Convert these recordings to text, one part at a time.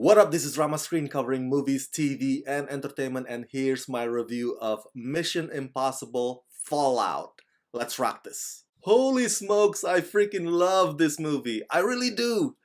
What up, this is Rama Screen covering movies, TV, and entertainment, and here's my review of Mission Impossible Fallout. Let's rock this. Holy smokes, I freaking love this movie. I really do.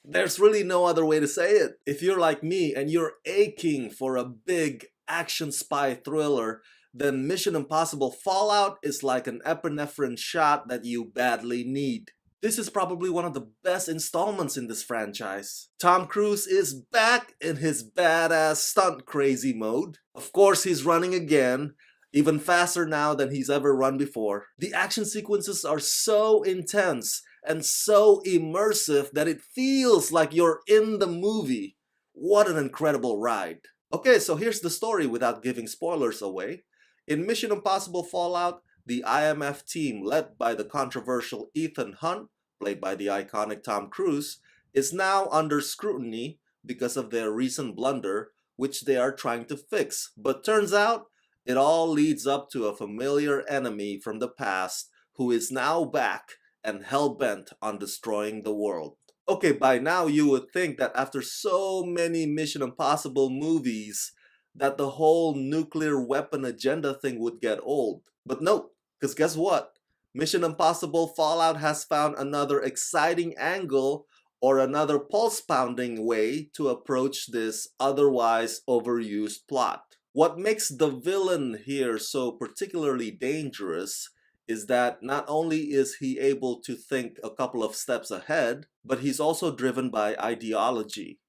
There's really no other way to say it. If you're like me and you're aching for a big action spy thriller, then Mission Impossible Fallout is like an epinephrine shot that you badly need. This is probably one of the best installments in this franchise. Tom Cruise is back in his badass stunt crazy mode. Of course, he's running again, even faster now than he's ever run before. The action sequences are so intense and so immersive that it feels like you're in the movie. What an incredible ride. Okay, so here's the story without giving spoilers away. In Mission Impossible Fallout, the IMF team, led by the controversial Ethan Hunt, played by the iconic Tom Cruise, is now under scrutiny because of their recent blunder, which they are trying to fix. But turns out, it all leads up to a familiar enemy from the past who is now back and hell-bent on destroying the world. Okay, by now you would think that after so many Mission Impossible movies, that the whole nuclear weapon agenda thing would get old. But no, because guess what? Mission Impossible Fallout has found another exciting angle or another pulse-pounding way to approach this otherwise overused plot. What makes the villain here so particularly dangerous is that not only is he able to think a couple of steps ahead, but he's also driven by ideology.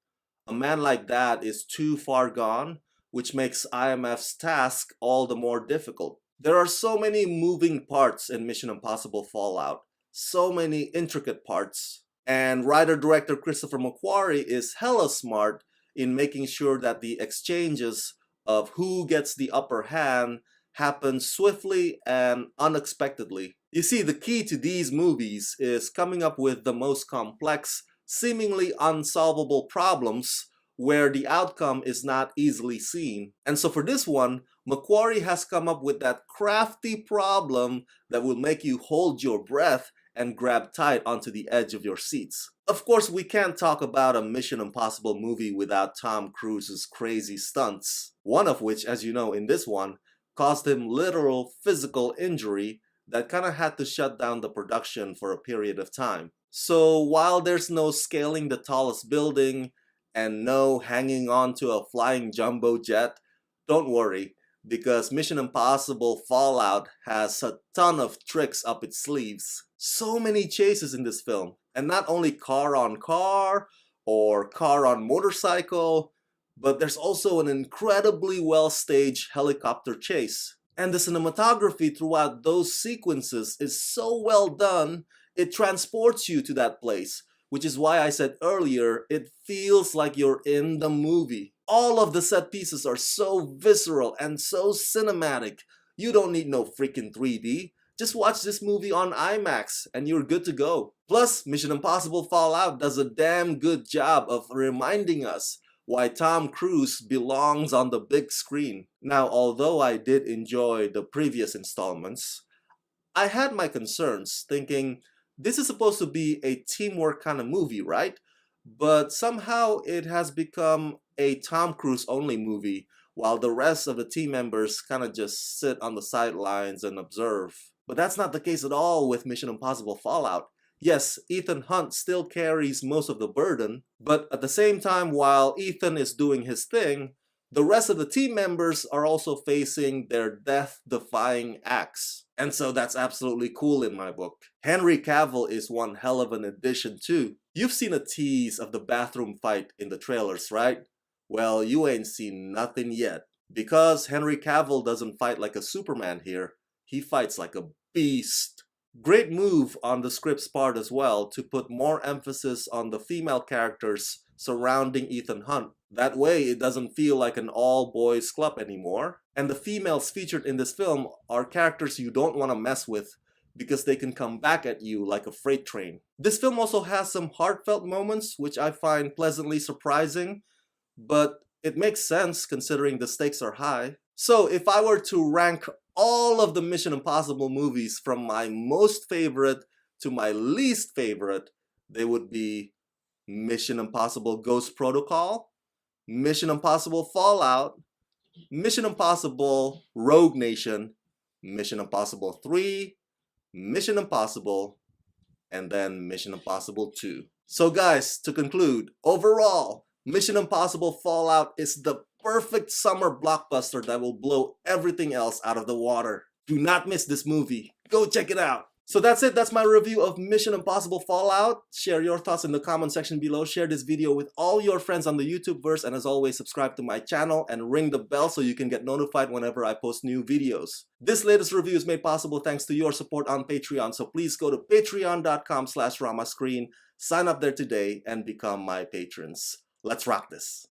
A man like that is too far gone, which makes IMF's task all the more difficult. There are so many moving parts in Mission Impossible Fallout, so many intricate parts, and writer-director Christopher McQuarrie is hella smart in making sure that the exchanges of who gets the upper hand happen swiftly and unexpectedly. You see, the key to these movies is coming up with the most complex, seemingly unsolvable problems where the outcome is not easily seen. And so for this one, McQuarrie has come up with that crafty problem that will make you hold your breath and grab tight onto the edge of your seats. Of course, we can't talk about a Mission Impossible movie without Tom Cruise's crazy stunts. One of which, as you know in this one, caused him literal physical injury that kind of had to shut down the production for a period of time. So while there's no scaling the tallest building, and no hanging on to a flying jumbo jet, don't worry, because Mission Impossible Fallout has a ton of tricks up its sleeves. So many chases in this film, and not only car on car or car on motorcycle, but there's also an incredibly well-staged helicopter chase. And the cinematography throughout those sequences is so well done, it transports you to that place. Which is why I said earlier, it feels like you're in the movie. All of the set pieces are so visceral and so cinematic. You don't need no freaking 3D. Just watch this movie on IMAX and you're good to go. Plus, Mission Impossible Fallout does a damn good job of reminding us why Tom Cruise belongs on the big screen. Now, although I did enjoy the previous installments, I had my concerns, thinking, this is supposed to be a teamwork kind of movie, right? But somehow it has become a Tom Cruise only movie, while the rest of the team members kind of just sit on the sidelines and observe. But that's not the case at all with Mission Impossible Fallout. Yes, Ethan Hunt still carries most of the burden, but at the same time, while Ethan is doing his thing, the rest of the team members are also facing their death-defying acts. And so that's absolutely cool in my book. Henry Cavill is one hell of an addition too. You've seen a tease of the bathroom fight in the trailers, right? Well, you ain't seen nothing yet. Because Henry Cavill doesn't fight like a Superman here, he fights like a beast. Great move on the script's part as well to put more emphasis on the female characters surrounding Ethan Hunt. That way, it doesn't feel like an all-boys club anymore. And the females featured in this film are characters you don't want to mess with because they can come back at you like a freight train. This film also has some heartfelt moments which I find pleasantly surprising, but it makes sense considering the stakes are high. So if I were to rank all of the Mission Impossible movies from my most favorite to my least favorite, they would be Mission Impossible Ghost Protocol, Mission Impossible Fallout, Mission Impossible Rogue Nation, Mission Impossible 3, Mission Impossible, and then Mission Impossible 2. So guys, to conclude, overall, Mission Impossible Fallout is the perfect summer blockbuster that will blow everything else out of the water. Do not miss this movie. Go check it out. So that's it. That's my review of Mission Impossible Fallout. Share your thoughts in the comment section below. Share this video with all your friends on the YouTubeverse. And as always, subscribe to my channel and ring the bell so you can get notified whenever I post new videos. This latest review is made possible thanks to your support on Patreon. So please go to patreon.com/ramascreen. Sign up there today and become my patrons. Let's rock this.